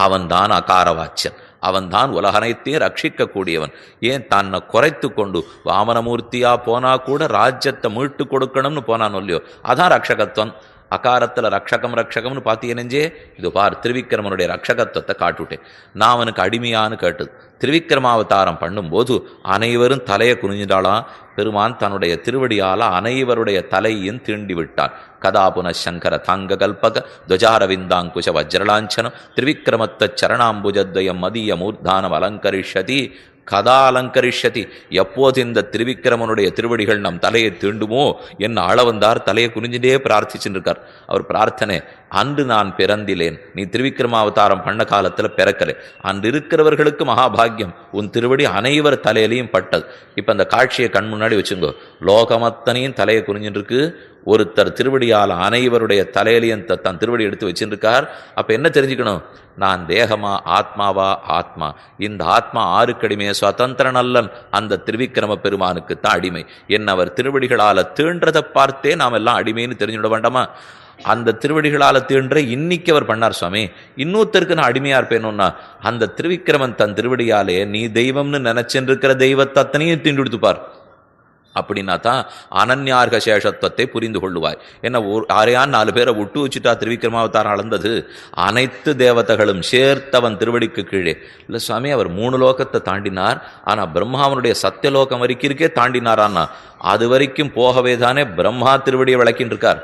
அவன்தான் அகாரவாச்சன். அவன்தான் உலகனைத்தையும் ரட்சிக்கக்கூடியவன். ஏன் தன்னை குறைத்து கொண்டு வாமனமூர்த்தியா போனா கூட ராஜ்யத்தை மீட்டு கொடுக்கணும்னு போனான் இல்லையோ, அதான் ரட்சகத்துவம். அகாரத்தில் ரட்சகம்னு பார்த்திய நெஞ்சே, இது பார் திருவிக்கிரமனுடைய ரட்சகத்துவத்தை காட்டுவிட்டேன். நான் அவனுக்கு அடிமையான்னு கேட்டது. திருவிக்கிரமாவதாரம் பண்ணும்போது அனைவரும் தலையை குனிஞ்சிட்டாலாம். பெருமான் தன்னுடைய திருவடியால் அனைவருடைய தலையும் தீண்டி விட்டான். கதாபுன சங்கர தாங்க கல்பக துவஜாரவிந்தாங்குஷ வஜ்ரலாஞ்சனம் திருவிக்கிரமத்த சரணாம்புஜத்வயம் மதிய மூர்தானம் அலங்கரிஷதி. கதா அலங்கரிஷதி. எப்போது இந்த திருவிக்கிரமனுடைய திருவடிகள் நம் தலையை தீண்டுமோ என்ன ஆள வந்தார். தலையை குனிஞ்சிட்டே பிரார்த்திச்சுட்டு இருக்கார். அவர் பிரார்த்தனை, அன்று நான் பிறந்திலேன், நீ திருவிக்கிரமாவதாரம் பண்ண காலத்தில் பிறக்கலை. அன்று இருக்கிறவர்களுக்கு மகாபாகியம், உன் திருவடி அனைவர் தலையிலையும் பட்டது. இப்போ அந்த காட்சியை கண் முன்னாடி வச்சுங்கோ. லோகமத்தனையும் தலையை குனிஞ்சிட்டு இருக்கு. ஒருத்தர் திருவடியால் அனைவருடைய தலையிலையும் தன் திருவடி எடுத்து வச்சுருக்கார். அப்போ என்ன தெரிஞ்சுக்கணும்? நான் தேகமா ஆத்மாவா? ஆத்மா. இந்த ஆத்மா ஆறுக்கடிமே சுதந்திரன் அல்லன். அந்த திருவிக்கிரம பெருமானுக்கு தான் அடிமை. என்னவர் திருவடிகளால் தீன்றதை பார்த்தே நாம் எல்லாம் அடிமைன்னு தெரிஞ்சுட வேண்டாமா? அந்த திருவடிகளால் தீன்ற இன்னைக்கு அவர் பண்ணார் சுவாமி. இன்னொருத்தருக்கு நான் அடிமையா இருப்பேனுன்னா அந்த திருவிக்கிரமன் தன் திருவடியாலே நீ தெய்வம்னு நினைச்சிருக்கிற தெய்வத்தை அத்தனையும் தீண்டு கொடுத்துப்பார். அப்படின்னா தான் அனன்யார்க சேஷத்துவத்தை புரிந்து கொள்ளுவாய். என்ன 4 பேரை விட்டு வச்சுட்டா திருவிக்கிரமாவதாரம் அளந்தது. அனைத்து தேவதைகளும் சேர்த்தவன் திருவடிக்கு கீழே இல்லை சுவாமி. அவர் 3 லோகத்தை தாண்டினார். ஆனால் பிரம்மாவனுடைய சத்தியலோகம் வரைக்கும் இருக்கே தாண்டினாரான்னா அது வரைக்கும் போகவே தானே பிரம்மா திருவடியை விளக்கின்னு இருக்கார்.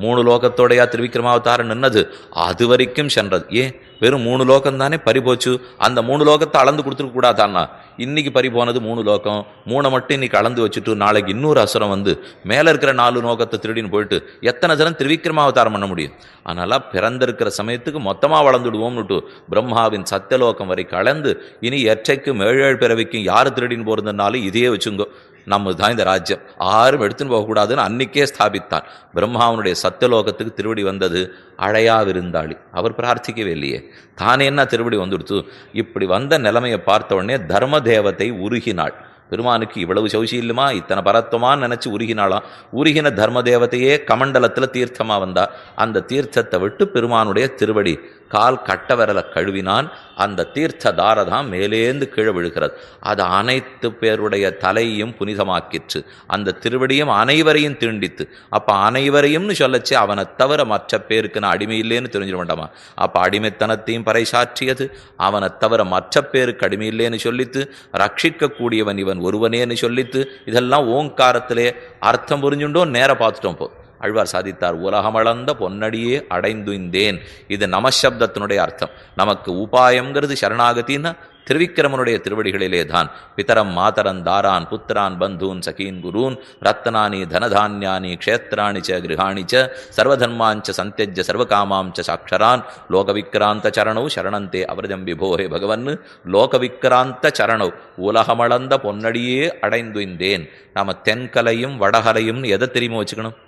3 லோகத்தோடையா திருவிக்கிரமாவதாரம் நின்னது? அது வரைக்கும் சென்றது. ஏன் வெறும் 3 லோகம் தானே பறிபோச்சு. அந்த 3 லோகத்தை அளந்து கொடுத்துருக்க கூடாதான்னா, இன்னைக்கு பறிபோனது 3 லோகம், 3 மட்டும் இன்னைக்கு அளந்து வச்சுட்டு நாளைக்கு இன்னொரு அசுரம் வந்து மேலே இருக்கிற 4 லோகத்தை திருடின்னு போயிட்டு எத்தனை தினம் திருவிக்கிரமாவதாரம் பண்ண முடியும்? அதனால பிறந்திருக்கிற சமயத்துக்கு மொத்தமாக வளர்ந்துடுவோம்னுட்டு பிரம்மாவின் சத்தியலோகம் வரை கலந்து இனி எற்றைக்கும் 7 பிறவிக்கும் யார் திருடின்னு போகிறதுனாலும் இதையே வச்சுங்கோ, நம்ம தான் இந்த ராஜ்யம், யாரும் எடுத்துன்னு போகக்கூடாதுன்னு அன்னைக்கே ஸ்தாபித்தான். பிரம்மாவனுடைய சத்தியலோகத்துக்கு திருவடி வந்தது அழையா விருந்தாளி. அவர் பிரார்த்திக்கவே இல்லையே, தானே என்ன திருவடி வந்துடுத்து. இப்படி வந்த நிலைமையை பார்த்த உடனே தர்ம தேவதை உருகினாள். பெருமானுக்கு இவ்வளவு சௌசியமா இத்தனை பரத்துவமான்னு நினைச்சு உருகினாலாம். உருகின தர்ம தேவதையே கமண்டலத்தில் தீர்த்தமா வந்தா. அந்த தீர்த்தத்தை விட்டு பெருமானுடைய திருவடி கால் கட்ட விரலை கழுவினான். அந்த தீர்த்த தாரதான் மேலேந்து கீழே விழுகிறது. அது அனைத்து பேருடைய தலையையும் புனிதமாக்கிற்று. அந்த திருவடியும் அனைவரையும் தீண்டித்து. அப்ப அனைவரையும்னு சொல்லச்சு அவனை தவிர மற்ற பேருக்கு நான் அடிமை இல்லைன்னு தெரிஞ்சிட வேண்டாமா? அப்ப அடிமைத்தனத்தையும் பறைசாற்றியது. அவனை தவிர மற்ற பேருக்கு அடிமை இல்லைன்னு சொல்லித்து, ரட்சிக்க கூடியவன் இவன் ஒருவனேன்னு சொல்லித்து. இதெல்லாம் ஓங்காரத்திலே அர்த்தம் புரிஞ்சுட்டோ நேர பார்த்துட்டோம். போ ஆழ்வார் சாதித்தார், உலகமளந்த பொன்னடியே அடைந்துந்தேன். இது நமசப்தத்தினுடைய அர்த்தம். நமக்கு உபாயம்ங்கிறது சரணாகத்தின்னா திருவிக்கிரமனுடைய திருவடிகளிலே தான். பிதரம் மாதரன் தாரான் புத்திரான் பந்தூன் சகீன் குரூன் ரத்னானி தனதான்யானி க்ஷேத்ராணி ச கிருஹாணி ச சர்வதர்மாஞ்ச சந்தியஜ்ய சர்வகாமாஞ்ச சாட்சரான் லோகவிக்ராந்த சரணௌ சரணந்தே அவரஜம் விபோஹே பகவன். லோகவிக்ராந்த சரணௌ உலகமளந்த பொன்னடியே அடைந்துந்தேன். நாம தென்கலையும் வடகலையும் எதை தெரியுமா வச்சுக்கணும்?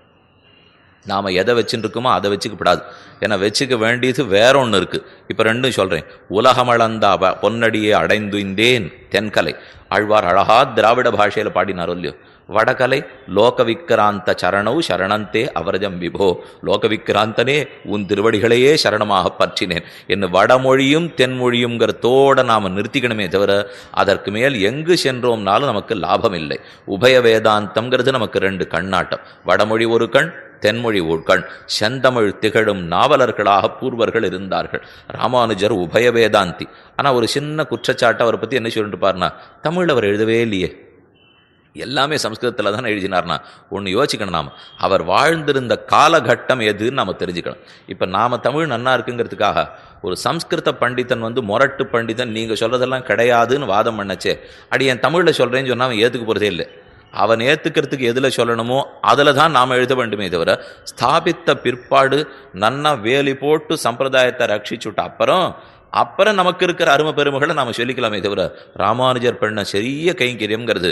நாம் எதை வச்சுட்டு இருக்கோமோ அதை வச்சுக்கப்படாது. ஏன்னா வச்சுக்க வேண்டியது வேற ஒன்று இருக்குது. இப்போ ரெண்டும் சொல்கிறேன். உலகமளந்தா பொன்னடியே அடைந்துந்தேன் தென்கலை. ஆழ்வார் அழகா திராவிட பாஷையில் பாடினாரோ இல்லையோ. வடகலை லோகவிக்ராந்த சரணௌ சரணந்தே அவரஜம் விபோ. லோகவிக்ராந்தனே உன் திருவடிகளையே சரணமாக பற்றினேன் என்று வடமொழியும் தென்மொழியுங்கிறதோடு நாம் நிறுத்திக்கணுமே தவிர அதற்கு மேல் எங்கு சென்றோம்னாலும் நமக்கு லாபம் இல்லை. உபய வேதாந்தம்ங்கிறது நமக்கு 2 கண்ணாட்டம். வடமொழி ஒரு கண், தென்மொழி உட்கண். செந்தமிழ் திகழும் நாவலர்களாக பூர்வர்கள் இருந்தார்கள். ராமானுஜர் உபய வேதாந்தி. ஆனால் ஒரு சின்ன குற்றச்சாட்டை அவரை பற்றி என்ன சொல்லிட்டு பாருனா, தமிழ் அவர் எழுதவே இல்லையே, எல்லாமே சம்ஸ்கிருதத்தில் தான் எழுதினார்னா. ஒன்று யோசிக்கணும். நாம் அவர் வாழ்ந்திருந்த காலகட்டம் எதுன்னு நாம் தெரிஞ்சுக்கணும். இப்போ நாம் தமிழ் நன்னா இருக்குங்கிறதுக்காக ஒரு சம்ஸ்கிருத பண்டிதன் வந்து மொரட்டு பண்டிதன் நீங்கள் சொல்கிறதெல்லாம் கிடையாதுன்னு வாதம் பண்ணச்சே, அடி என் தமிழில் சொல்கிறேன்னு சொன்னால் அவன் ஏற்றுக்க போகிறதே இல்லை. அவன் ஏற்றுக்கிறதுக்கு எதில் சொல்லணுமோ அதில் தான் நாம் எழுத வேண்டுமே தவிர, ஸ்தாபித்த பிற்பாடு நன்னா வேலி போட்டு சம்பிரதாயத்தை ரட்சிச்சுட்ட அப்புறம் நமக்கு இருக்கிற அருமை பெருமைகளை நாம் சொல்லிக்கலாமே தவிர, ராமானுஜர் பண்ண பெரிய கைங்கரியம்ங்கிறது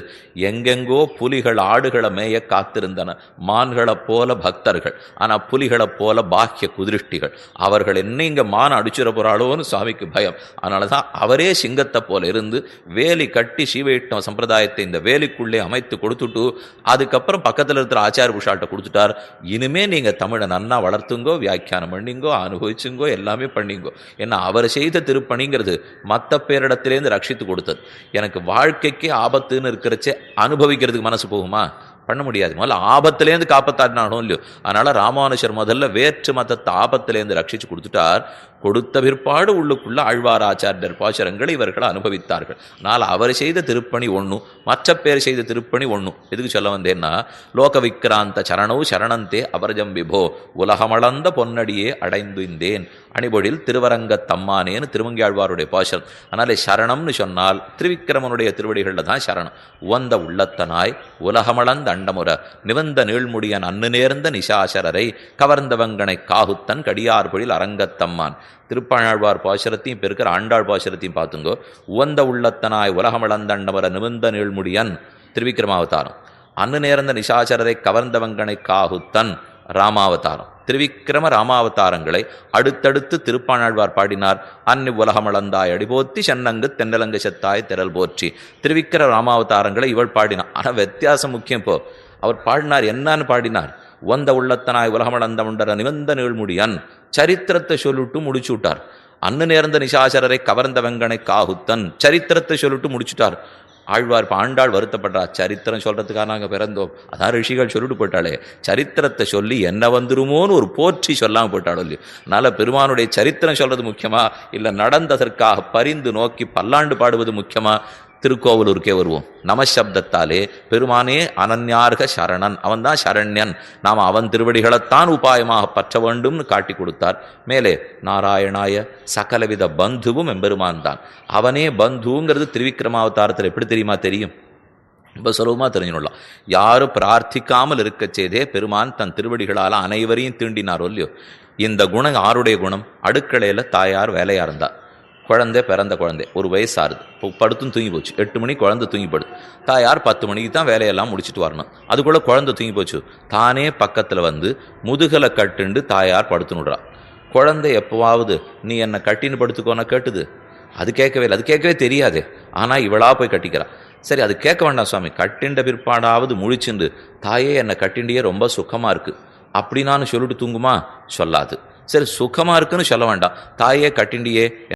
எங்கெங்கோ புலிகள் ஆடுகளை மேய காத்திருந்தன. மான்களை போல பக்தர்கள், ஆனால் புலிகளை போல பாக்கிய குதிருஷ்டிகள். அவர்கள் என்ன இங்கே மான் அடிச்சுட போகிறாளோன்னு சுவாமிக்கு பயம். அதனால தான் அவரே சிங்கத்தை போல இருந்து வேலி கட்டி சீவையிட்ட சம்பிரதாயத்தை இந்த வேலிக்குள்ளே அமைத்து கொடுத்துட்டு அதுக்கப்புறம் பக்கத்தில் இருக்கிற ஆச்சார புஷால்கிட்ட கொடுத்துட்டார். இனிமே நீங்கள் தமிழை நன்னா வளர்த்துங்கோ, வியாக்கியானம் பண்ணிங்கோ, அனுபவிச்சுங்கோ, எல்லாமே பண்ணிங்கோ. ஏன்னா அவர் செய்த திருப்பணிங்கிறது மற்ற பேரிடத்திலேருந்து ரட்சித்து கொடுத்தது. எனக்கு வாழ்க்கைக்கு ஆபத்துன்னு இருக்கிறச்சே அனுபவிக்கிறதுக்கு மனசு போகுமா? பண்ண முடியாது. முதல்ல ஆபத்திலேருந்து காப்பாத்தாடினாலும் இல்லையோ. அதனால ராமானுஜர் முதல்ல வேற்று மதத்தை ஆபத்திலேருந்து ரட்சிச்சு கொடுத்துட்டார். கொடுத்த பிற்பாடு உள்ளுக்குள்ள ஆழ்வார் ஆச்சாரியர் பாசுரங்களை இவர்கள் அனுபவித்தார்கள். ஆனால் அவர் செய்த திருப்பணி ஒன்று, மற்ற பேர் செய்த திருப்பணி ஒன்று. எதுக்கு சொல்ல வந்தேன்னா, லோக விக்ராந்த சரணௌ சரணந்தே அவரஜம் விபோ உலகமளந்த பொன்னடியே அடைந்துந்தேன் அணிபொழில் திருவரங்கத்தம்மானேன்னு திருமங்கியாழ்வாருடைய பாசுரம். அதனாலே சரணம்னு சொன்னால் திருவிக்கிரமனுடைய திருவடிகளில் தான் சரணம். உவந்த உள்ளத்தனாய் உலகமளந்த அண்டமுற நிவந்த நீழ்முடியன் அன்னு நேர்ந்த நிசாசரரை கவர்ந்தவங்கனை காகுத்தன் கடியார்பொழில் அரங்கத்தம்மான். திருப்பாழ்வார் பாசுரத்தையும் இப்போ இருக்கிற ஆண்டாள் பாசுரத்தையும் பார்த்துங்கோ. உவந்த உள்ளத்தனாய் உலகமளந்தண்டமர நிமிர்ந்த நீழ்முடியன் திருவிக்கிரமாவதாரம். அன்னு நேர்ந்த நிசாசரரை கவர்ந்தவங்கனை காகுத்தன் ராமாவதாரம். திருவிக்கிரம ராமாவதாரங்களை அடுத்தடுத்து திருப்பாணாழ்வார் பாடினார். அன்னி உலகமளந்தாய் அடிபோத்தி சென்னங்கு தென்னலங்கு செத்தாய் திரள் போற்றி. திருவிக்கிர ராமாவதாரங்களை இவள் பாடினார். ஆனால் வித்தியாசம் முக்கியம். இப்போ அவர் பாடினார், என்னன்னு பாடினார்? ஒந்த உள்ளத்தனாய் உலகமளந்த உண்டர நிவந்த நீழ்முடியன் சரித்திரத்தை சொல்லிட்டு முடிச்சு விட்டார். அன்னு நேர்ந்த நிசாசரரை கவர்ந்த வெங்கனை காகுத்தன் சரித்திரத்தை சொல்லிட்டு முடிச்சுட்டார். ஆழ்வார் ஆண்டாள் வருத்தப்படுறார், சரித்திரம் சொல்றதுக்காக நாங்கள் பிறந்தோம், அதான் ரிஷிகள் சொல்லிட்டு போயிட்டாளே, சரித்திரத்தை சொல்லி என்ன வந்துருமோன்னு ஒரு போற்றி சொல்லாமல் போயிட்டாளோ இல்லையோ. அதனால பெருமானுடைய சரித்திரம் சொல்றது முக்கியமா, இல்லை நடந்ததற்காக பரிந்து நோக்கி பல்லாண்டு பாடுவது முக்கியமா? திருக்கோவலூருக்கே வருவோம். நமசப்தத்தாலே பெருமானே அனன்யார்க சரணன், அவன்தான் சரண்யன், நாம் அவன் திருவடிகளைத்தான் உபாயமாக பற்ற வேண்டும்னு காட்டி கொடுத்தார். மேலே நாராயணாய சகலவித பந்துவும் எம்பெருமான் தான். அவனே பந்துங்கிறது திருவிக்கிரமாவதாரத்தில் எப்படி தெரியுமா தெரியும்? ரொம்ப சுலபமாக தெரிஞ்சுடலாம். யாரும் பிரார்த்திக்காமல் இருக்க செய்தே பெருமான் தன் திருவடிகளால் அனைவரையும் தீண்டினாரோ இல்லையோ. இந்த குணம் யாருடைய குணம்? அடுக்கலையில் தாயார் வேலையாக இருந்தா, குழந்தை பிறந்த குழந்தை 1 வயசாகுது, இப்போ படுத்தும் தூங்கி போச்சு. 8 மணிக்கு குழந்தை தூங்கி படுது. தாயார் 10 மணிக்கு தான் வேலையெல்லாம் முடிச்சுட்டு வரணும். அதுக்குள்ளே குழந்தை தூங்கி போச்சு. தானே பக்கத்தில் வந்து முதுகலை கட்டுண்டு தாயார் படுத்துனுடுறா. குழந்தை எப்போவாவது நீ என்னை கட்டின்னு படுத்துக்கோன்னா கேட்டுது? அது கேட்கவே இல்லை, அது கேட்கவே தெரியாது. ஆனால் இவளா போய் கட்டிக்கிறா. சரி, அது கேட்க வேண்டாம் சுவாமி, கட்டின்ற பிற்பாடாவது முழிச்சுண்டு தாயே என்னை கட்டிண்டியே ரொம்ப சுகமாக இருக்குது அப்படின்னான்னு சொல்லிட்டு தூங்குமா? சொல்லாது. சரி, சுகமாக இருக்குன்னு சொல்ல வேண்டாம், தாயே கட்டிண்டியே